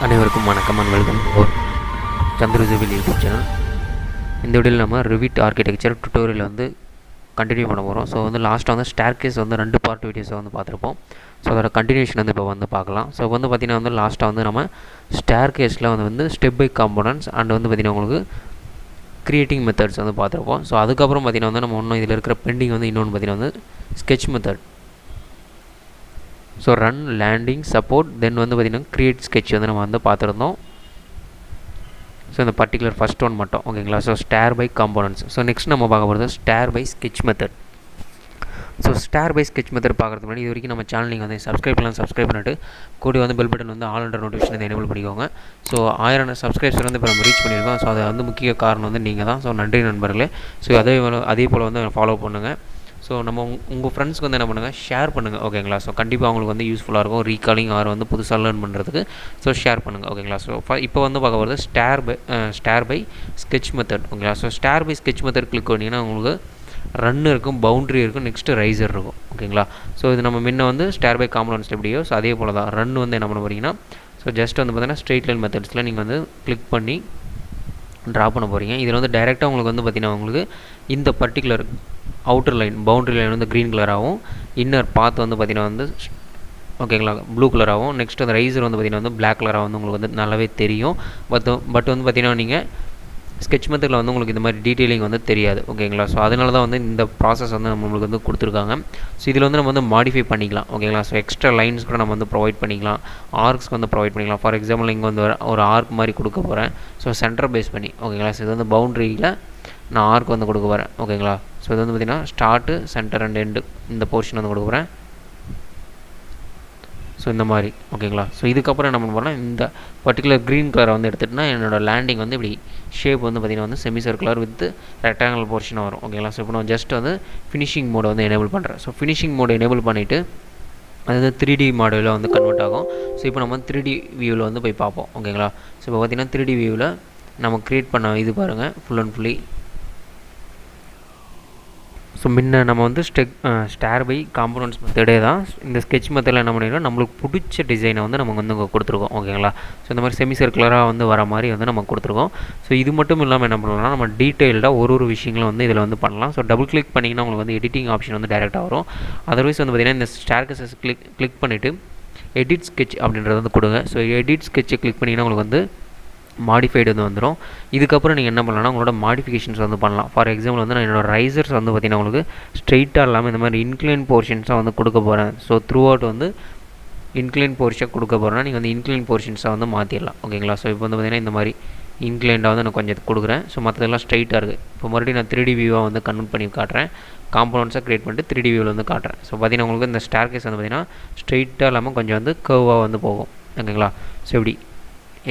அனைவருக்கும் வணக்கம் and welcome our சந்திரஜுவில் யூடியூப் சேனல். இந்த வீடியோவில் நம்ம ரிவிட் ஆர்கிடெக்சர் டுட்டோரியல் வந்து கண்டினியூ பண்ண போகிறோம். ஸோ வந்து லாஸ்ட்டாக வந்து ஸ்டேர் கேஸ் வந்து 2 பார்ட் வீடியோஸை வந்து பார்த்துருப்போம். ஸோ அதோட கண்டினியூஷன் வந்து இப்போ வந்து பார்க்கலாம். ஸோ வந்து பார்த்திங்கன்னா வந்து லாஸ்ட்டாக வந்து நம்ம ஸ்டேர் கேஸில் வந்து ஸ்டெப் பை காம்போனன்ட்ஸ் அண்ட் வந்து பார்த்திங்கன்னா உங்களுக்கு க்ரியேட்டிங் மெத்தட்ஸ் வந்து பார்த்துருப்போம். ஸோ அதுக்கப்புறம் பார்த்திங்கன்னா வந்து நம்ம இன்னும் இதில் இருக்கிற பெண்டிங் வந்து இன்னொன்று பார்த்திங்கன்னா வந்து sketch method. So run landing support then வந்து பார்த்திங்கன்னா க்ரியேட் ஸ்கெட்ச் வந்து நம்ம வந்து பார்த்துருந்தோம். ஸோ இந்த பர்டிகுலர் ஃபஸ்ட் ஒன் மட்டும் ஓகேங்களா. So stair by components. So next நம்ம பார்க்க போகிறது stair by sketch method. So stair by sketch method பார்க்குறதுக்கு முன்னாடி இது வரைக்கும் நம்ம சேனல் நீங்கள் வந்து சப்ஸ்கிரைப் பண்ணிட்டு கூட வந்து பெல் பட்டன் வந்து ஆல் அண்டர் நோட்டிஃபிகேஷன் வந்து எனேபிள் பண்ணிக்கோங்க. ஸோ 1000 சப்ஸ்கிரைபர் வந்து இப்போ நம்ம ரீச் பண்ணியிருக்கோம். ஸோ அது வந்து முக்கிய காரணம் வந்து நீங்கள் தான். ஸோ நன்றி நண்பர்களே. ஸோ அதே போல் வந்து ஃபாலோ பண்ணுங்கள். ஸோ நம்ம உங்கள் ஃப்ரெண்ட்ஸ்க்கு வந்து என்ன பண்ணுங்கள், ஷேர் பண்ணுங்கள் ஓகேங்களா. ஸோ கண்டிப்பாக அவங்களுக்கு வந்து யூஸ்ஃபுல்லாக இருக்கும், ரீகாலிங் ஆர் வந்து புதுசாக லேர்ன் பண்ணுறதுக்கு. ஸோ ஷேர் பண்ணுங்கள் ஓகேங்களா. ஸோ இப்போ வந்து பார்க்க போகிறது ஸ்டேர் பை ஸ்கெட்ச் மெத்தட் ஓகேங்களா. So stair by sketch method click பண்ணிங்கன்னா உங்களுக்கு ரன் இருக்கும், பவுண்ட்ரி இருக்கும், நெக்ஸ்ட்டு ரைசர் இருக்கும் ஓகேங்களா. ஸோ இது நம்ம முன்ன வந்து ஸ்டேர் பை காம்போனன்ட்ஸ் எப்படியோ ஸோ அதே போல் தான் ரன் வந்து என்ன பண்ண போகிறீங்கன்னா, ஸோ ஜஸ்ட் வந்து பார்த்தீங்கன்னா ஸ்ட்ரெயிட் லைன் மெத்தட்ஸில் நீங்கள் வந்து கிளிக் பண்ணி ட்ரா பண்ண போகிறீங்க. இதில் வந்து டைரெக்டாக உங்களுக்கு வந்து பார்த்திங்கன்னா உங்களுக்கு இந்த particular outer line boundary line வந்து க்ரீன் கலராகவும், இன்னர் பாத் வந்து பார்த்திங்கன்னா வந்து ஓகேங்களா ப்ளூ கலராகவும், நெக்ஸ்ட் அந்த ரைசர் வந்து பார்த்திங்கன்னா வந்து பிளாக் கலராக வந்து உங்களுக்கு வந்து நல்லாவே தெரியும். பட் வந்து பார்த்திங்கன்னா நீங்கள் ஸ்கெட்ச் மெத்தடில் வந்து உங்களுக்கு இந்த மாதிரி டீட்டெயிலிங் வந்து தெரியாது ஓகேங்களா. ஸோ அதனால தான் வந்து இந்த ப்ராசஸ் வந்து நம்மளுக்கு வந்து கொடுத்துருக்காங்க. ஸோ இதில் வந்து நம்ம வந்து மாடிஃபை பண்ணிக்கலாம் ஓகேங்களா. ஸோ எக்ஸ்ட்ரா லைன்ஸ் கூட நம்ம வந்து ப்ரொவைட் பண்ணிக்கலாம், ஆர்க்ஸ் வந்து ப்ரொவைட் பண்ணிக்கலாம். ஃபார் எக்ஸாம்பிள் இங்கே வந்து ஒரு ஆர்க் மாதிரி கொடுக்க போகிறேன். ஸோ சென்டர் பேஸ் பண்ணி ஓகேங்களா. ஸோ இது வந்து பவுண்ட்ரியில் நான் ஆர்க் வந்து கொடுக்க போகிறேன் ஓகேங்களா. ஸோ இது வந்து பார்த்திங்கன்னா ஸ்டார்ட்டு சென்டர் அண்ட் எண்டு இந்த போர்ஷன் வந்து கொடுக்க போகிறேன். ஸோ இந்த மாதிரி ஓகேங்களா. ஸோ இதுக்கப்புறம் என்ன பண்ண போகிறேன்னா, இந்த பர்டிகுலர் க்ரீன் கலரை வந்து எடுத்துகிட்டுனா என்னோடய லேண்டிங் வந்து இப்படி ஷேப் வந்து பார்த்திங்கன்னா வந்து செமி சர்க்குலர் வித் ரெக்டாங்கிள் போர்ஷனாக வரும் ஓகேங்களா. ஸோ இப்போ நான் ஜஸ்ட் வந்து ஃபினிஷிங் மோடை வந்து எனேபிள் பண்ணுறேன். ஸோ ஃபினிஷிங் மோடை எனேபிள் பண்ணிவிட்டு அது வந்து 3D மாடலில் வந்து கன்வெர்ட் ஆகும். ஸோ இப்போ நம்ம 3D வியூவில் வந்து போய் பார்ப்போம் ஓகேங்களா. ஸோ இப்போ பார்த்திங்கன்னா 3D வியூவில் நம்ம க்ரியேட் பண்ண இது பாருங்கள் ஃபுல் அண்ட் ஃபுல்லி. ஸோ முன்ன நம்ம வந்து ஸ்டேர் பை காம்போனன்ட்ஸ் மெத்தடே தான் இந்த ஸ்கெட்ச் மெத்தடில் என்ன பண்ணிடுறோம், நம்மளுக்கு பிடிச்ச டிசைனை வந்து நம்ம வந்து கொடுத்துருக்கோம் ஓகேங்களா. ஸோ இந்த மாதிரி செமி சர்க்குலராக வந்து வர மாதிரி வந்து நம்ம கொடுத்துருக்கோம். ஸோ இது மட்டும் இல்லாமல் என்ன பண்ணலாம்னா, நம்ம டீட்டெயில்டாக ஒரு விஷயங்களும் வந்து இதில் வந்து பண்ணலாம். ஸோ டபுள் கிளிக் பண்ணிங்கன்னா உங்களுக்கு வந்து எடிட்டிங் ஆப்ஷன் வந்து டேரெக்டாக வரும். அதர்வைஸ் வந்து பார்த்திங்கன்னா இந்த ஸ்டேர் கேஸஸ் கிளிக் பண்ணிவிட்டு எடிட் ஸ்கெட்ச் அப்படின்றத வந்து கொடுங்க. ஸோ எடிட் ஸ்கெட்சை கிளிக் பண்ணிங்கன்னா உங்களுக்கு வந்து மாடிஃபைடு வந்து வந்துடும். இதுக்கப்புறம் நீங்கள் என்ன பண்ணலாம்னா உங்களோட மாடிஃபிகேஷன்ஸ் வந்து பண்ணலாம். ஃபார் எக்ஸாம்பிள் வந்து நான் என்னோடய ரைசர்ஸ் வந்து பார்த்திங்கன்னா உங்களுக்கு ஸ்ட்ரெயிட்டாக இல்லாமல் இந்த மாதிரி இன்க்ளைன் போர்ஷன்ஸாக வந்து கொடுக்க போகிறேன். ஸோ த்ரூ அவுட் வந்து இன்க்ளைன் போர்ஷன் கொடுக்க போகிறேன்னா நீங்கள் வந்து இன்க்ளைன் போர்ஷன்ஸாக வந்து மாற்றிடலாம் ஓகேங்களா. ஸோ இப்போ வந்து பார்த்திங்கன்னா இந்த மாதிரி இன்க்ளைண்டாக வந்து நான் கொஞ்சம் கொடுக்குறேன். ஸோ மற்றதெல்லாம் ஸ்ட்ரைட்டாக இருக்குது. இப்போ மறுபடியும் நான் 3D வியூவாக வந்து கன்வெர்ட் பண்ணி காட்டுறேன். காம்போனன்ட்ஸாக க்ரியேட் பண்ணிட்டு 3D வியூவில் வந்து காட்டுறேன். ஸோ பார்த்திங்கன்னா உங்களுக்கு இந்த ஸ்டேர் கேஸ் வந்து பார்த்திங்கன்னா ஸ்ட்ரெயிட்டாக இல்லாமல் கொஞ்சம் வந்து கர்வாக வந்து போகும் ஓகேங்களா. ஸோ இப்படி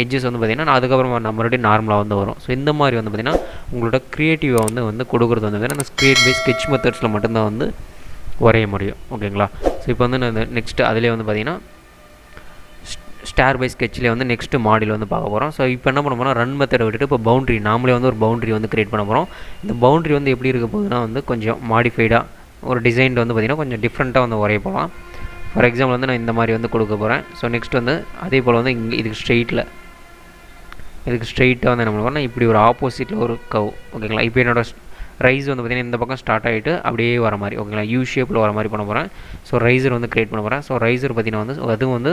எட்ஜஸ் வந்து பார்த்திங்கன்னா அதுக்கப்புறம் நம்ம மறுபடியும் நார்மலாக வந்து வரும். ஸோ இந்த மாதிரி வந்து பார்த்திங்கன்னா உங்களோட க்ரியேட்டிவாக வந்து கொடுக்குறது வந்து பார்த்திங்கன்னா அந்த கிரியேட் பை ஸ்கெட்ச் மெத்தட்ஸில் மட்டும்தான் வந்து வரைய முடியும் ஓகேங்களா. ஸோ இப்போ வந்து நான் நெக்ஸ்ட்டு அதிலே வந்து பார்த்திங்கன்னா ஸ்டேர் பை ஸ்கெட்சில் வந்து நெக்ஸ்ட்டு மாடியில் வந்து பார்க்க போகிறோம். ஸோ இப்போ என்ன பண்ண போகிறோம், ரன் மெத்தடை விட்டுட்டு இப்போ பவுண்ட்ரி நாமளே வந்து ஒரு பவுண்ட்ரி வந்து க்ரியேட் பண்ண போகிறோம். இந்த பவுண்ட்ரி வந்து எப்படி இருக்க போகுதுன்னா வந்து கொஞ்சம் மாடிஃபைடாக ஒரு டிசைன் வந்து பார்த்திங்கன்னா கொஞ்சம் டிஃப்ரெண்ட்டாக வந்து வரைய போகலாம். ஃபார் எக்ஸாம்பிள் வந்து நான் இந்த மாதிரி வந்து கொடுக்க போகிறேன். ஸோ நெக்ஸ்ட் வந்து அதே போல் வந்து இங்கே இதுக்கு ஸ்ட்ரெயிட்டாக வந்து என்ன பண்ணுவோம்னா இப்படி ஒரு ஆப்போசிட்டில் ஒரு கவ் ஓகேங்களா. இப்போ என்னோட ரைஸ் வந்து பார்த்திங்கன்னா இந்த பக்கம் ஸ்டார்ட் ஆகிட்டு அப்படியே வர மாதிரி ஓகேங்களா, யூ ஷேப்பில் வர மாதிரி பண்ண போகிறேன். ஸோ ரைசர் வந்து க்ரியேட் பண்ண போகிறேன். ஸோ ரைசர் பார்த்திங்கன்னா வந்து அதுவும் வந்து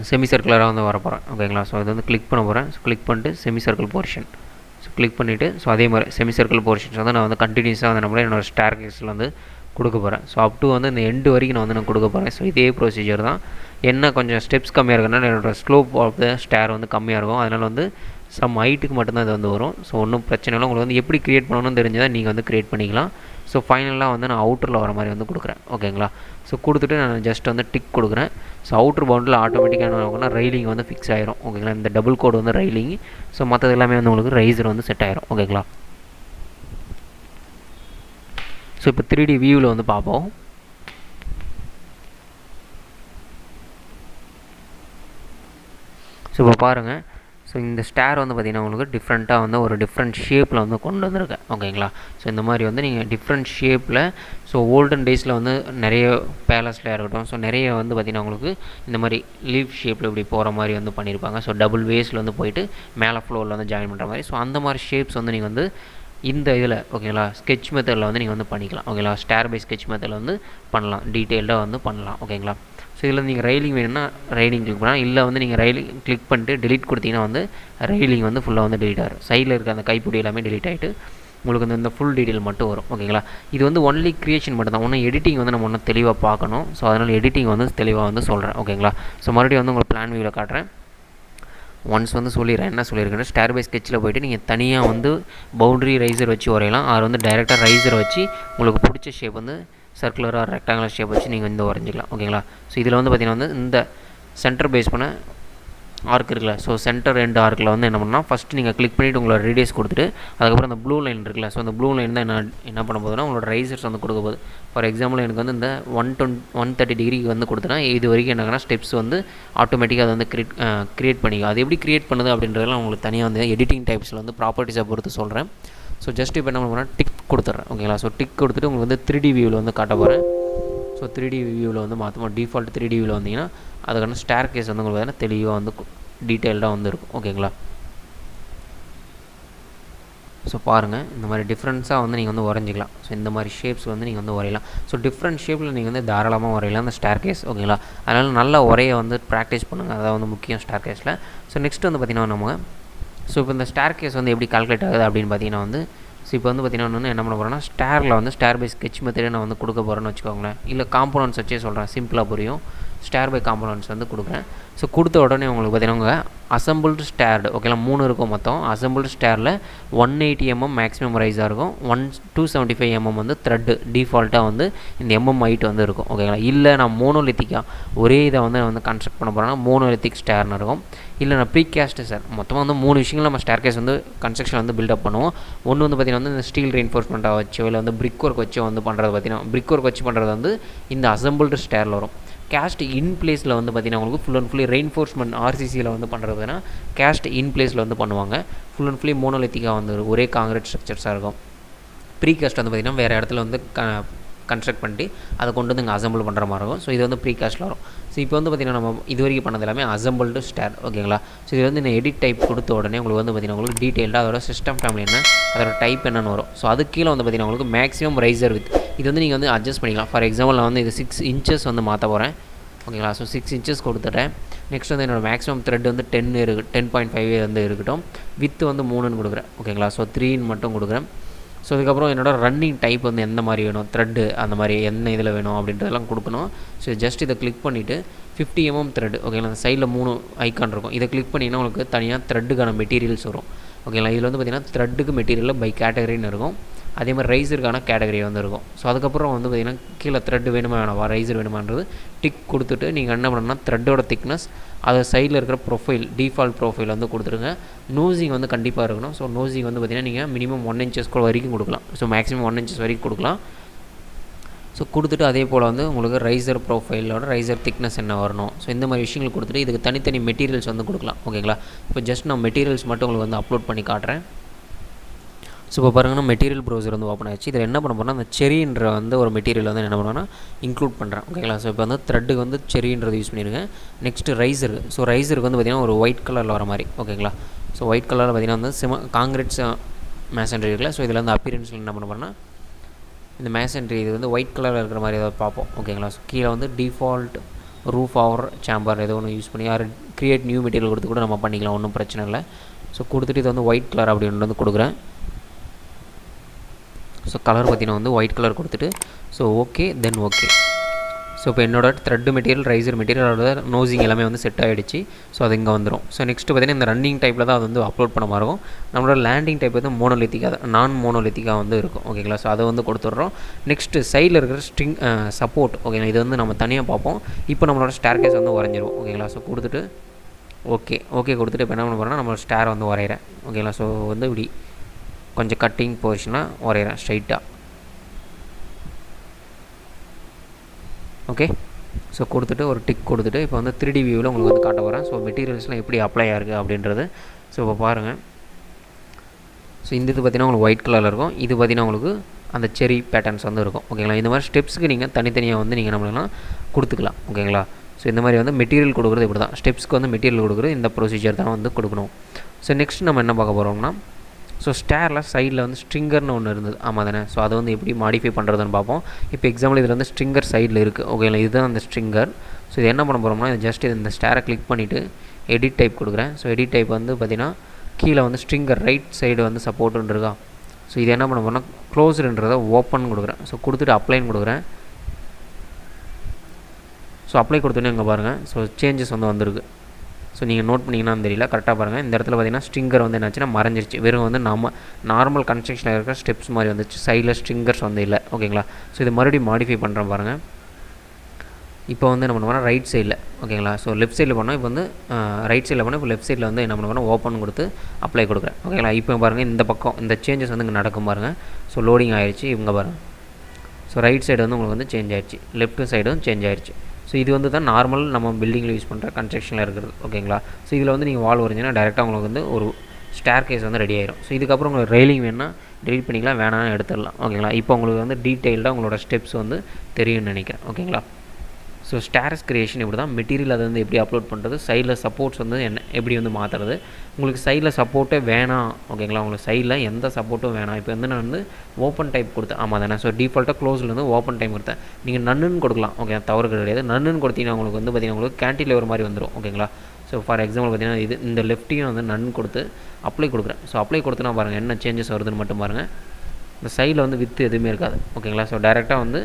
செமி சர்க்குலராக வந்து வர போகிறேன் ஓகேங்களா. ஸோ அது வந்து கிளிக் பண்ண போகிறேன். ஸோ கிளிக் பண்ணிட்டு semi circle portion so click பண்ணிவிட்டு ஸோ அதே மாதிரி செமி சர்க்கிள் போர்ஷன்ஸ் வந்து நான் வந்து கண்டினியூஸாக வந்து நம்மளே என்னோடய ஸ்டேர் கேஸில் வந்து கொடுக்க போகிறேன். ஸோ அப் டு வந்து இந்த எண்டு வரைக்கும் நான் கொடுக்க போகிறேன். ஸோ இதே ப்ரொசீஜர் தான். என்ன கொஞ்சம் ஸ்டெப்ஸ் கம்மியாக இருக்குன்னா என்னோடய ஸ்லோப் ஆஃப் த ஸ்டேர் வந்து கம்மியாக இருக்கும். அதனால் வந்து சம் ஹைட்டுக்கு மட்டும்தான் இது வந்து வரும். ஸோ ஒன்றும் பிரச்சனை இல்லை. உங்களுக்கு வந்து எப்படி க்ரியேட் பண்ணணும்னு தெரிஞ்சால் நீங்கள் வந்து க்ரியேட் பண்ணிக்கலாம். ஸோ ஃபைனலாக வந்து நான் அவுட்டரில் வர மாதிரி வந்து கொடுக்குறேன் ஓகேங்களா. ஸோ கொடுத்துட்டு நான் ஜஸ்ட் வந்து டிக் கொடுக்குறேன். ஸோ அவுட்ரு பவுண்டில் ஆட்டோமேட்டிக்காக என்ன ஆகும்னா ரைலிங் வந்து ஃபிக்ஸ் ஆகிரும் ஓகேங்களா. இந்த டபுள் கோடு வந்து ரைலிங். ஸோ மற்றது எல்லாமே வந்து உங்களுக்கு ரைசர் வந்து செட் ஆகிரும் ஓகேங்களா. ஸோ இப்போ 3D வியூவில் வந்து பார்ப்போம். ஸோ இப்போ பாருங்கள், ஸோ இந்த ஸ்டேர் வந்து பார்த்திங்கன்னா உங்களுக்கு டிஃப்ரெண்ட்டாக வந்து ஒரு டிஃப்ரெண்ட் ஷேப்பில் வந்து கொண்டு வந்திருக்கேன் ஓகேங்களா. ஸோ இந்த மாதிரி வந்து நீங்கள் டிஃப்ரெண்ட் ஷேப்பில் ஸோ ஓல்டன் டேஸில் வந்து நிறைய பேலஸில் இருக்கட்டும் ஸோ நிறைய வந்து பார்த்திங்கன்னா உங்களுக்கு இந்த மாதிரி லீஃப் ஷேப்பில் இப்படி போகிற மாதிரி வந்து பண்ணியிருப்பாங்க. ஸோ டபுள் வேஸில் வந்து போயிட்டு மேலே ஃப்ளோரில் வந்து ஜாயின் பண்ணுற மாதிரி. ஸோ அந்த மாதிரி ஷேப்ஸ் வந்து நீங்கள் வந்து இந்த இதில் ஓகேங்களா ஸ்கெட்ச் மெத்தடில் வந்து நீங்கள் வந்து பண்ணிக்கலாம் ஓகேங்களா. ஸ்டேர் பை ஸ்கெட்ச் மெத்தடில் வந்து பண்ணலாம், டீட்டெயில்டாக வந்து பண்ணலாம் ஓகேங்களா. ஸோ இதில் நீங்கள் ரைலிங் வேணும்னா ரைலிங் கிளிக் பண்ணலாம், இல்லை வந்து நீங்கள் ரைலிங் கிளிக் பண்ணிட்டு டெலிட் கொடுத்தீங்கன்னா வந்து ரைலிங் வந்து ஃபுல்லாக வந்து டெலிட் ஆகும். சைடில் இருக்க அந்த கைப்பிடி எல்லாமே டெலிட் ஆகிட்டு உங்களுக்கு வந்து இந்த ஃபுல் டீட்டெயில் மட்டும் வரும் ஓகேங்களா. இது வந்து ஒன்லி க்ரியேஷன் மட்டும் தான், ஒன்றும் எடிட்டிங் வந்து நம்ம ஒன்றும் தெளிவாக பார்க்கணும். ஸோ அதனால் எடிட்டிங் வந்து தெளிவாக வந்து சொல்கிறேன் ஓகேங்களா. ஸோ மறுபடியும் வந்து உங்களுக்கு பிளான் வியூவில் காட்டுறேன். ஒன்ஸ் வந்து சொல்லிடுறேன் என்ன சொல்லியிருக்கேன். ஸ்டேர் பை ஸ்கெட்சில் போய்ட்டு நீங்கள் தனியாக வந்து பவுண்ட்ரி ரைசர் வச்சு வரையலாம். அது வந்து டைரெக்டாக ரைசர் வச்சு உங்களுக்கு பிடிச்ச ஷேப் வந்து சர்க்குலராக ரெக்டாங்குலர் ஷேப் வச்சு நீங்கள் இந்த வரைஞ்சிக்கலாம் ஓகேங்களா. ஸோ இதில் வந்து பார்த்திங்கன்னா வந்து இந்த சென்டர் பேஸ் பண்ண ஆர்க் இருக்குல்ல, ஸோ சென்டர் எண்ட் ஆர்க்கில் வந்து என்ன பண்ணால் ஃபஸ்ட்டு நீங்கள் கிளிக் பண்ணிவிட்டு உங்களோட ரேடியஸ் கொடுத்துட்டு அதுக்கப்புறம் அந்த ப்ளூ லைன் இருக்குல்ல, ஸோ அந்த ப்ளூ லைன் தான் என்ன பண்ண போதுன்னா உங்களோட ரைசர்ஸ் வந்து கொடுக்க போகுது. ஃபார் எக்ஸாம்பிள் எனக்கு வந்து இந்த 130 டிகிரிக்கு வந்து கொடுத்தனா இது வரைக்கும் என்னன்னா ஸ்டெப்ஸ் வந்து ஆட்டோமேட்டிக்காக அதை வந்து க்ரியேட் பண்ணிக்கும். அது எப்படி க்ரியேட் பண்ணுது அப்படின்றதெல்லாம் உங்களுக்கு தனியாக வந்து எடிட்டிங் டைப்ஸில் வந்து ப்ராப்பர்ட்டிஸை பொறுத்து சொல்கிறேன். ஸோ ஜஸ்ட் இப்போ என்ன பண்ண டிக் கொடுத்துட்றேன் ஓகேங்களா. ஸோ டிக் கொடுத்துட்டு உங்களுக்கு வந்து 3D வியூவில் வந்து காட்ட போகிறேன். ஸோ 3D வியூவில் வந்து மாற்றணும், டிஃபால்ட் 3D வியூவில் வந்தீங்கன்னா அதுக்கான ஸ்டேர் கேஸ் வந்து உங்களுக்கு வந்து தெளிவாக வந்து டீட்டெயில்டாக வந்து இருக்கும் ஓகேங்களா. ஸோ பாருங்கள் இந்த மாதிரி டிஃப்ரென்ஸாக வந்து நீங்கள் வந்து வரைஞ்சிக்கலாம். ஸோ இந்த மாதிரி ஷேப்ஸ் வந்து நீங்கள் வந்து வரையலாம். ஸோ டிஃப்ரெண்ட் ஷேப்பில் நீங்கள் வந்து தாராளமாக வரையலாம் அந்த ஸ்டேர் கேஸ் ஓகேங்களா. அதனால் நல்லா உரையை வந்து ப்ராக்டிஸ் பண்ணுங்கள், அதான் வந்து முக்கியம் ஸ்டேர் கேஸில். ஸோ நெக்ஸ்ட் வந்து பார்த்திங்கன்னா நம்ம ஸோ இப்போ இந்த ஸ்டேர் கேஸ் வந்து எப்படி கால்குலேட் ஆகுது அப்படின்னு பார்த்தீங்கன்னா வந்து ஸோ இப்போ வந்து பார்த்திங்கன்னா என்ன பண்ண போகிறேன்னா ஸ்டேரில் வந்து ஸ்டேர் பை ஸ்கெட்ச் மெத்தடே நான் வந்து கொடுக்க போகிறேன்னு வச்சுக்கோங்களேன். இல்லை காம்போனன்ட்ஸ் வச்சே சொல்கிறேன், சிம்பிளாக புரியும். ஸ்டேர் பை காம்போனன்ட்ஸ் வந்து கொடுக்குறேன். ஸோ கொடுத்த உடனே உங்களுக்கு பார்த்தீங்கன்னா அசம்பிள்டு ஸ்டேர்டு ஓகேங்களா 3 இருக்கும் மொத்தம். அசம்பிள்டு ஸ்டேரில் 180 mm மேக்ஸிமம் ரைஸாக இருக்கும், 275 mm வந்து த்ரெட்டு டிஃபால்ட்டாக வந்து இந்த ஹைட் வந்து இருக்கும் ஓகேங்களா. இல்லை நான் மோனோலித்திக்காக ஒரே இதை வந்து கன்ஸ்ட்ரக்ட் பண்ண போகிறேன்னா மோனோலித்திக் ஸ்டேர்னு இருக்கும். இல்லை நான் ப்ரீகாஸ்ட்டு சார் மொத்தமாக வந்து 3 விஷயங்கள் நம்ம ஸ்டேர் கேஸ் வந்து கன்ஸ்ட்ரக்ஷன் வந்து பில்டப் பண்ணுவோம். ஒன்று வந்து பார்த்திங்கன்னா வந்து இந்த ஸ்டீல் ரெயின்ஃபோர்ஸ்மெண்ட்டாக வச்சோ இல்லை வந்து பிரிக் ஒர்க் வச்சோ வந்து பண்ணுறது பார்த்திங்கன்னா பிரிக் ஒர்க் வச்சு பண்ணுறது வந்து இந்த அசம்பிள்டு ஸ்டேரில் வரும். கேஸ்ட் இன் பிளேஸில் வந்து பார்த்திங்கன்னா உங்களுக்கு ஃபுல் அண்ட் ஃபுல்லி ரெயின்ஃபோர்ஸ்மெண்ட் ஆர்சிசியில் வந்து பண்ணுறதுனா கேஸ்ட் இன் பிளேஸில் வந்து பண்ணுவாங்க. ஃபுல் அண்ட் ஃபுல்லி மோனோலித்திக்காக வந்து ஒரே காங்கிரீட் ஸ்ட்ரக்சர்ஸாக இருக்கும். ப்ரீகாஸ்ட் வந்து பார்த்திங்கன்னா வேறு இடத்துல வந்து கன்ஸ்ட்ரக்ட் பண்ணிட்டு அதை கொண்டு வந்து இங்கே அசம்பிள் பண்ணுற மாதிரி இருக்கும். ஸோ இது வந்து ப்ரீகாஸ்ட்டில் வரும். ஸோ இப்போ வந்து பார்த்திங்கன்னா நம்ம இது வரைக்கும் பண்ணது எல்லாமே அசம்பிள்டு ஸ்டேர் ஓகேங்களா. ஸோ இது வந்து இந்த எடிட் டைப் கொடுத்த உடனே உங்களுக்கு வந்து பார்த்திங்கன்னா உங்களுக்கு டீட்டெயில்டாக அதோட சிஸ்டம் ஃபேமிலி என்ன அதோட டைப் என்னென்னு வரும். ஸோ அதுக்கு கீழே வந்து பார்த்திங்கன்னா உங்களுக்கு மேக்ஸிமம் ரைசர் வித் இது வந்து நீங்கள் வந்து அட்ஜஸ்ட் பண்ணிக்கலாம். ஃபார் எக்ஸாம்பிள் நான் வந்து இது 6 inches வந்து மாற்ற போகிறேன் ஓகேங்களா. ஸோ 6 inches கொடுத்துட்டேன். நெக்ஸ்ட் வந்து என்னோடய மேக்ஸிமம் த்ரெட் வந்து 10.5 வந்து இருக்கட்டும். வித்து வந்து 3ன்னு கொடுக்குறேன் ஓகேங்களா. ஸோ 3ன்னு மட்டும் கொடுக்குறேன். ஸோ அதுக்கப்புறம் என்னோடய ரன்னிங் டைப் வந்து எந்த மாதிரி வேணும், த்ரெட்டு அந்த மாதிரி என்ன இதில் வேணும் அப்படின்றதெல்லாம் கொடுக்கணும். ஸோ ஜஸ்ட் இதை கிளிக் பண்ணிவிட்டு 50 mm த்ரெட் ஓகேங்களா. அந்த சைடில் 3 ஐக்கான் இருக்கும், இதை கிளிக் பண்ணிங்கன்னா உங்களுக்கு தனியாக த்ரெட்டுக்கான மெட்டீரியல்ஸ் வரும் ஓகேங்களா. இதில் வந்து பார்த்திங்கன்னா த்ரெட்டுக்கு மெட்டீரியலில் பை கேட்டகரின்னு இருக்கும், அதே மாதிரி ரைஸருக்கான கேட்டகரி வந்து இருக்கும். ஸோ அதுக்கப்புறம் வந்து பார்த்திங்கன்னா கீழே த்ரெட் வேணுமா வேணாவா ரைசர் வேணுமான்றது டிக் கொடுத்துட்டு நீங்கள் என்ன பண்ணணும்னா த்ரெட்டோட திக்னஸ் அதை சைடில் இருக்கிற ப்ரொஃபைல் டிஃபால்ட் ப்ரொஃபைல் வந்து கொடுத்துருங்க. நோசிங் வந்து கண்டிப்பாக இருக்கணும். ஸோ நோசிங் வந்து பார்த்திங்கன்னா நீங்கள் மினிமம் 1 inches வரைக்கும் கொடுக்கலாம். ஸோ மேக்ஸிமம் 1 inches வரைக்கும் கொடுக்கலாம். ஸோ கொடுத்துட்டு அதே போல் வந்து உங்களுக்கு ரைசர் ப்ரொஃபைலோட ரைசர் திக்னஸ் என்ன வரணும். ஸோ இந்த மாதிரி விஷயங்கள் கொடுத்துட்டு இதுக்கு தனித்தனி மெட்டீரியல்ஸ் வந்து கொடுக்கலாம் ஓகேங்களா. இப்போ ஜஸ்ட் நான் மெட்டீரியல்ஸ் மட்டும் உங்களுக்கு வந்து அப்லோட் பண்ணி காட்டுறேன். ஸோ இப்போ பாருங்கன்னா மெட்டீரியல் ப்ரௌசர் வந்து ஓப்பன் ஆகிடுச்சு. இதில் என்ன பண்ண போனால் அந்த செரின்ற வந்து ஒரு மெட்டீரியல் வந்து என்ன பண்ணுவேன்னா இன்க்ளூட் பண்ணுறேன் ஓகேங்களா. ஸோ இப்போ வந்து த்ரெட்டுக்கு வந்து செரின்றது யூஸ் பண்ணிடுங்க. நெக்ஸ்ட்டு ரைசர், ஸோ ரைசருக்கு வந்து பார்த்திங்கன்னா ஒரு ஒயிட் கலரில் வர மாதிரி ஓகேங்களா. ஸோ ஒயிட் கலரில் பார்த்திங்கன்னா வந்து காங்கிரீட்ஸ் மேசன்ட்ரி இருக்குல்ல. ஸோ இதில் வந்து அப்பியரன்ஸில் என்ன பண்ண போகிறேன்னா இந்த மேசன்ட்ரி இது வந்து ஒயிட் கலரில் இருக்கிற மாதிரி ஏதாவது பார்ப்போம் ஓகேங்களா. ஸோ கீழே வந்து டிஃபால்ட் ரூஃப் ஆர் சேம்பர் ஏதோ ஒன்று யூஸ் பண்ணி யார் க்ரியேட் நியூ மெட்டீரியல் கொடுத்து கூட நம்ம பண்ணிக்கலாம், ஒன்றும் பிரச்சனை இல்லை. ஸோ கொடுத்துட்டு இது வந்து ஒயிட் கலர் அப்படின்னு வந்து கொடுக்குறேன். ஸோ கலர் பார்த்திங்கன்னா வந்து ஒயிட் கலர் கொடுத்துட்டு so okay then okay. So இப்போ என்னோடய த்ரெட் மெட்டீரியல் ரைசர் மெட்டீரியலோட நோசிங் எல்லாமே வந்து செட் ஆகிடுச்சு. ஸோ அது இங்கே வந்துடும். ஸோ நெக்ஸ்ட்டு பார்த்திங்கன்னா இந்த ரன்னிங் டைப்பில் தான் அது வந்து அப்லோட் பண்ண மாதிரி இருக்கும். நம்மளோட லேண்டிங் டைப் வந்து மோனோலித்திக்காக நான் மோனோலித்திக்காக வந்து இருக்கும் ஓகேங்களா. ஸோ அதை வந்து கொடுத்துட்றோம். நெக்ஸ்ட்டு சைடில் இருக்கிற ஸ்ட்ரிங் சப்போர்ட் ஓகேங்களா, இது வந்து நம்ம தனியாக பார்ப்போம். இப்போ நம்மளோட ஸ்டேர் கேஸ் வந்து வரைஞ்சிரும் ஓகேங்களா. ஸோ கொடுத்துட்டு ஓகே கொடுத்துட்டு இப்போ என்ன பண்ண போகிறோன்னா நம்ம ஸ்டேர் வந்து வரைகிறேன் ஓகேங்களா. ஸோ வந்து இப்படி கொஞ்சம் கட்டிங் பொசிஷனாக வரைகிறேன் ஸ்ட்ரைட்டாக ஓகே. ஸோ கொடுத்துட்டு ஒரு டிக் கொடுத்துட்டு இப்போ வந்து 3D வியூவில் உங்களுக்கு வந்து காட்ட போகிறேன். ஸோ மெட்டீரியல்ஸ்லாம் எப்படி அப்ளை ஆகிருக்கு அப்படின்றது. ஸோ இப்போ பாருங்கள். ஸோ இந்த இது பார்த்திங்கன்னா உங்களுக்கு ஒயிட் கலரில் இருக்கும். இது பார்த்திங்கன்னா உங்களுக்கு அந்த செரி பேட்டர்ன்ஸ் வந்து இருக்கும். ஓகேங்களா. இந்த மாதிரி ஸ்டெப்ஸுக்கு நீங்கள் தனித்தனியாக வந்து நீங்கள் நம்மளெல்லாம் கொடுத்துக்கலாம். ஓகேங்களா. ஸோ இந்த மாதிரி வந்து மெட்டீரியல் கொடுக்குறது இப்படி தான். ஸ்டெப்ஸ்க்கு வந்து மெட்டீரியல் கொடுக்குறது இந்த ப்ரொசீஜர் தான் வந்து கொடுக்கணும். ஸோ நெக்ஸ்ட் நம்ம என்ன பார்க்க போகிறோம்னா, ஸோ ஸ்டேரில் சைடில் வந்து ஸ்ட்ரிங்கர்னு ஒன்று இருந்தது. ஆமாம் தானே. ஸோ அதை வந்து எப்படி மாடிஃபை பண்ணுறதுன்னு பார்ப்போம். இப்போ எக்ஸாம்பிள் இதில் வந்து ஸ்ட்ரிங்கர் சைடில் இருக்குது. ஓகேங்களா. இதுதான் அந்த ஸ்ட்ரிங்கர். ஸோ இது என்ன பண்ண போகிறோம்னா, இது ஜஸ்ட் இந்த ஸ்டேரை கிளிக் பண்ணிவிட்டு எடிட் டைப் கொடுக்குறேன். ஸோ எடிட் டைப் வந்து பார்த்திங்கன்னா கீழே வந்து ஸ்ட்ரிங்கர் ரைட் சைடு வந்து சப்போர்ட்டுன்னு இருக்கா. ஸோ இது என்ன பண்ண போகிறோம்னா க்ளோஸ்டுன்றதை ஓப்பன் கொடுக்குறேன். ஸோ கொடுத்துட்டு அப்ளைன்னு கொடுக்குறேன். ஸோ அப்ளை கொடுத்தோன்னே இங்கே பாருங்கள். ஸோ சேஞ்சஸ் வந்து வந்திருக்கு. ஸோ நீங்கள் நோட் பண்ணிங்கன்னா தெரியல, கரெக்டாக பாருங்கள். இந்த இடத்துல பார்த்திங்கன்னா ஸ்ட்ரிங்கர் வந்து என்னாச்சுன்னா மறைஞ்சிருச்சு. வெறும் வந்து நம்ம நார்மல் கன்ஸ்ட்ரக்ஷனில் இருக்கிற ஸ்டெப்ஸ் மாதிரி வந்துச்சு. சைடில் ஸ்ட்ரிங்கர்ஸ் வந்து இல்லை. ஓகேங்களா. ஸோ இது மறுபடியும் மாடிஃபை பண்ணுறேன் பாருங்கள். இப்போ வந்து என்ன பண்ணுவோம்னா ரைட் சைடில். ஓகேங்களா. ஸோ லெஃப்ட் சைடில் பண்ணோம். இப்போ வந்து ரைட் சைடில் பண்ணோம். இப்போ லெஃப்ட் சைடில் வந்து என்ன பண்ணுவோம்னா ஓப்பன் கொடுத்து அப்ளை கொடுக்குறேன். ஓகேங்களா. இப்போ பாருங்கள் இந்த பக்கம் இந்த சேஞ்சஸ் வந்து இங்கே நடக்கும் பாருங்கள். ஸோ லோடிங் ஆகிடுச்சு. இவங்க பாருங்கள். ஸோ ரைட் சைடு வந்து உங்களுக்கு வந்து சேஞ்ச் ஆகிடுச்சு. லெஃப்ட் சைடும் சேஞ்ச் ஆகிடுச்சு. ஸோ இது வந்து தான் நார்மல் நம்ம பில்டிங்கில் யூஸ் பண்ணுற கன்ஸ்ட்ரக்ஷனில் இருக்கிறது. ஓகேங்களா. ஸோ இதில் வந்து நீங்கள் வால் வரைஞ்சிங்கன்னா டேரெக்டாக உங்களுக்கு வந்து ஒரு ஸ்டேர் கேஸ் வந்து ரெடி ஆயிடும். ஸோ இதுக்கப்புறம் உங்களுக்கு ரெயிலிங் வேணுன்னா டெலிட் பண்ணிக்கலாம், வேணாலும் எடுத்துடலாம். ஓகேங்களா. இப்போ உங்களுக்கு வந்து டீட்டெயில்டாக உங்களோட ஸ்டெப்ஸ் வந்து தெரியும்னு நினைக்கிறேன். ஓகேங்களா. ஸோ ஸ்டேர்ஸ் கிரியேஷன் இப்படி தான். மெட்டீரியல் அதை வந்து எப்படி அப்லோட் பண்ணுறது, சைடில் சப்போர்ட்ஸ் வந்து என்ன எப்படி வந்து மாற்றுறது. உங்களுக்கு சைடில் சப்போர்ட்டே வேணாம். ஓகேங்களா. உங்களுக்கு சைடில் எந்த சப்போர்ட்டும் வேணாம். இப்போ வந்து நான் வந்து ஓப்பன் டைப் கொடுத்தேன். ஆமாம் தானே. ஸோ டிஃபால்ட்டாக க்ளோஸ்லேருந்து ஓப்பன் டைப் கொடுத்தேன். நீங்கள் நன்னுன்னு கொடுக்கலாம். ஓகே, தவறு கிடையாது. நன்னுன்னு கொடுத்தீங்கன்னா உங்களுக்கு வந்து பார்த்திங்கன்னா உங்களுக்கு கேன்டிலீவர் மாதிரி வந்துடும். ஓகேங்களா. ஸோ ஃபார் எக்ஸாம்பிள் பார்த்திங்கன்னா இது இந்த லெஃப்ட்டையும் வந்து நன் கொடுத்து அப்ளை கொடுக்குறேன். ஸோ அப்ளை கொடுத்தனா பாருங்கள் என்ன சேஞ்சஸ் வருதுன்னு மட்டும் பாருங்கள். இந்த சைடில் வந்து வித்து எதுவுமே இருக்காது. ஓகேங்களா. ஸோ டேரெக்டாக வந்து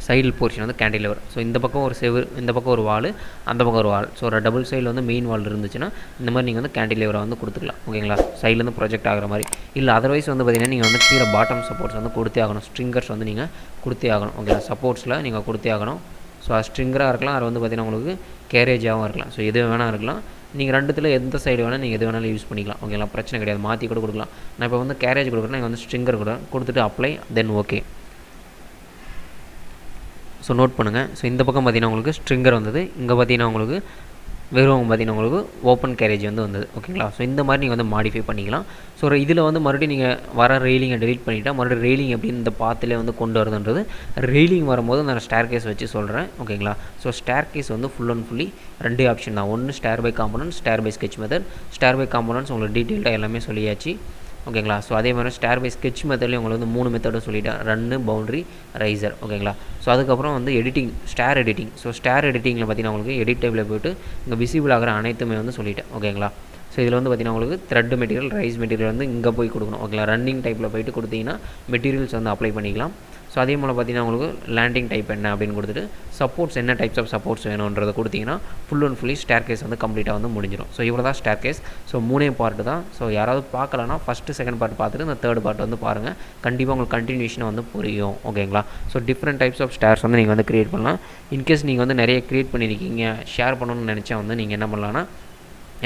சைடில் போர்ஷன் வந்து கேண்டிலிவர். ஸோ இந்த பக்கம் ஒரு செவர், இந்த பக்கம் ஒரு வால், அந்த பக்கம் ஒரு வால். ஸோ ஒரு டபுள் சைடில் வந்து மெயின் வால் இருந்துச்சுன்னா இந்த மாதிரி நீங்கள் வந்து கேண்டிலிவரை வந்து கொடுத்துக்கலாம். ஓகேங்களா. சைட்லேருந்து ப்ரொஜெக்ட் ஆகிற மாதிரி. இல்லை அதர்வைஸ் வந்து பார்த்திங்கன்னா நீங்கள் வந்து கீழே பாட்டம் சப்போர்ட்ஸ் வந்து கொடுத்தே ஆகணும். ஸ்ட்ரிங்கர்ஸ் வந்து நீங்கள் கொடுத்தே ஆகணும். ஓகேங்களா. சப்போர்ட்ஸில் நீங்கள் கொடுத்தே ஆகணும். ஸோ அது ஸ்ட்ரிங்கராக இருக்கலாம், அது வந்து பார்த்திங்கன்னா உங்களுக்கு கேரேஜாகவும் இருக்கலாம். ஸோ எது வேணால் இருக்கலாம். நீங்கள் ரெண்டுத்தில் எந்த சைடு வேணால் நீங்கள் எது வேணாலும் யூஸ் பண்ணிக்கலாம். ஓகேங்களா. பிரச்சனை கிடையாது, மாற்றி கூட கொடுக்கலாம். நான் இப்போ வந்து கேரேஜ் கொடுக்குறேன், நீங்கள் வந்து ஸ்ட்ரிங்கர் கொடுத்துட்டு apply then okay. So note பண்ணுங்கள். ஸோ இந்த பக்கம் பார்த்திங்கன்னா உங்களுக்கு ஸ்ட்ரிங்கர் வந்தது. இங்கே பார்த்திங்கன்னா உங்களுக்கு வெறும் பார்த்திங்கன்னா உங்களுக்கு ஓப்பன் கேரேஜ் வந்து வந்தது. ஓகேங்களா. ஸோ இந்த மாதிரி நீங்கள் வந்து மாடிஃபை பண்ணிக்கலாம். ஸோ இதில் வந்து மறுபடியும் நீங்கள் வர ரெயிலிங்கை டெலிட் பண்ணிவிட்டா மறுபடியும் ரெயிலிங் எப்படி இந்த பாத்திலே வந்து கொண்டு வருதுன்றது ரெயிலிங் வரும்போது நான் ஸ்டேர் கேஸ் வச்சு சொல்கிறேன். ஓகேங்களா. ஸோ ஸ்டேர் கேஸ் வந்து ஃபுல் அண்ட் ஃபுல்லி ரெண்டே ஆப்ஷன் தான். ஒன்று stair by components, stair by sketch method. Stair by components உங்களுக்கு டீட்டெயில்டாக எல்லாமே சொல்லியாச்சு. ஓகேங்களா. ஸோ அதே மாதிரி ஸ்டேர் பை ஸ்கெட்ச் மெத்தட்லேயும் உங்களுக்கு வந்து 3 மெத்தடும் சொல்லிவிட்டேன். Run, boundary, riser. ஓகேங்களா. ஸோ அதுக்கப்புறம் வந்து editing, stair editing. So stair எடிட்டிங்கில் பார்த்திங்கன்னா உங்களுக்கு எடிட் டைப்பில் போய்ட்டு இங்கே விசிபிள் ஆகிற அனைத்துமே வந்து சொல்லிவிட்டேன். ஓகேங்களா. ஸோ இதில் வந்து பார்த்திங்கன்னா உங்களுக்கு த்ரெட் மெட்டீரியல், ரைஸ் மெட்டீரியல் வந்து இங்கே போய் கொடுக்கணும். ஓகேங்களா. ரன்னிங் டைப்பில் போய்ட்டு கொடுத்தீங்கன்னா மெட்டீரியல்ஸ் வந்து அப்ளை பண்ணிக்கலாம். ஸோ அதே போல் பார்த்திங்கன்னா உங்களுக்கு லேண்டிங் டைப் என்ன அப்படின்னு கொடுத்துட்டு சப்போர்ட்ஸ் என்ன டைப்ஸ் ஆஃப் சப்போர்ட்ஸ் வேணுன்றதை கொடுத்திங்கன்னா full and fully staircase வந்து கம்ப்ளீட்டாக வந்து முடிஞ்சிடும். ஸோ இவ்வளோ தான் ஸ்டேர் கேஸ். ஸோ 3 பார்ட்டு தான். ஸோ யாராவது பார்க்கலன்னா ஃபஸ்ட்டு செகண்ட் பார்ட் பார்த்துட்டு இந்த தேர்ட் பார்ட் வந்து பாருங்கள். கண்டிப்பாக உங்களுக்கு கண்டினியூஷனாக வந்து புரியும். ஓகேங்களா. So different types of stairs வந்து நீங்கள் வந்து க்ரியேட் பண்ணலாம். இன்கேஸ் நீங்கள் வந்து நிறைய க்ரியேட் பண்ணியிருக்கீங்க, ஷேர் பண்ணணும்னு நினச்சா வந்து நீங்கள் என்ன பண்ணலான்னா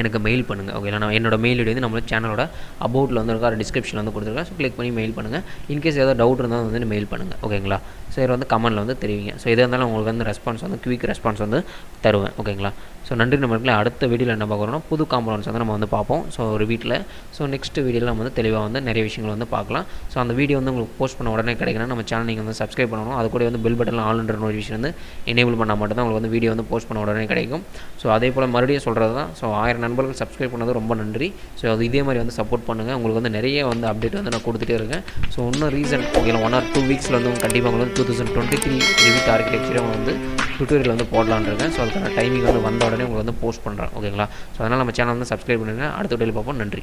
எனக்கு மெயில் பண்ணுங்கள். ஓகே, நான் என்னோட மெயில் ஐடி வந்து நம்ம சேனலோட அபவுட்டில் வந்து இருக்கா, டிஸ்கிரிப்ஷனில் வந்து கொடுத்துருக்கேன். ஸோ கிளிக் பண்ணி மெயில் பண்ணுங்கள். இன்கேஸ் ஏதாவது டவுட் இருந்தால் வந்து மெயில் பண்ணுங்கள். ஓகேங்களா. ஸோ இதில் வந்து கமெண்ட்டில் வந்து தெரிவிங்க. ஸோ எதாக இருந்தாலும் உங்களுக்கு வந்து ரெஸ்பான்ஸ் வந்து குயிக் ரெஸ்பான்ஸ் வந்து தருவேன். ஓகேங்களா. ஸோ நன்றி. நம்மளுக்கு அடுத்த வீடியோவில் என்ன பார்க்குறோம்னா புது காம்பனன்ட்ஸ் வந்து நம்ம வந்து பார்ப்போம். ஸோ ஒரு வீட்டில் ஸோ நெக்ஸ்ட் வீடியோவில் நம்ம வந்து தெளிவாக வந்து நிறைய விஷயங்கள் வந்து பார்க்கலாம். ஸோ அந்த வீடியோ வந்து உங்களுக்கு போஸ்ட் பண்ண உடனே கிடைக்கணும். நம்ம சேனல் நீங்கள் வந்து சப்ஸ்கிரைப் பண்ணணும். அது கூட வந்து பெல் பட்டனில் ஆல்ன்ற நோட்டிஃபிகேஷன் வந்து எனேபிள் பண்ணால் மட்டும் தான் உங்களுக்கு வந்து வீடியோ வந்து போஸ்ட் பண்ண உடனே கிடைக்கும். ஸோ அதே போல் மறுபடியும் சொல்கிறது தான். ஸோ 1000 நண்பர்கள் சப்ஸ்கிரைப் பண்ணது ரொம்ப நன்றி. ஸோ அது இதே மாதிரி வந்து சப்போர்ட் பண்ணுங்கள். உங்களுக்கு வந்து நிறைய வந்து அப்டேட் வந்து நான் கொடுத்துட்டே இருக்கேன். ஸோ இன்னும் ரீசன் ஓகேங்களா 1 or 2 வீக்ஸில் வந்து கண்டிப்பாக உங்களுக்கு 2023 Revit ஆர்கிடெக்சரை வந்து டுட்டோரியல் வந்து போடலான்னு இருக்கேன். ஸோ அதுக்கான டைமிங் வந்து வந்த உடனே உங்களுக்கு வந்து போஸ்ட் பண்ணுறேன். ஓகேங்களா. ஸோ அதனால் நம்ம சேனல் வந்து சப்ஸ்கிரைப் பண்ணுங்கள். அடுத்த வீடியோவில் பார்ப்போம். நன்றி.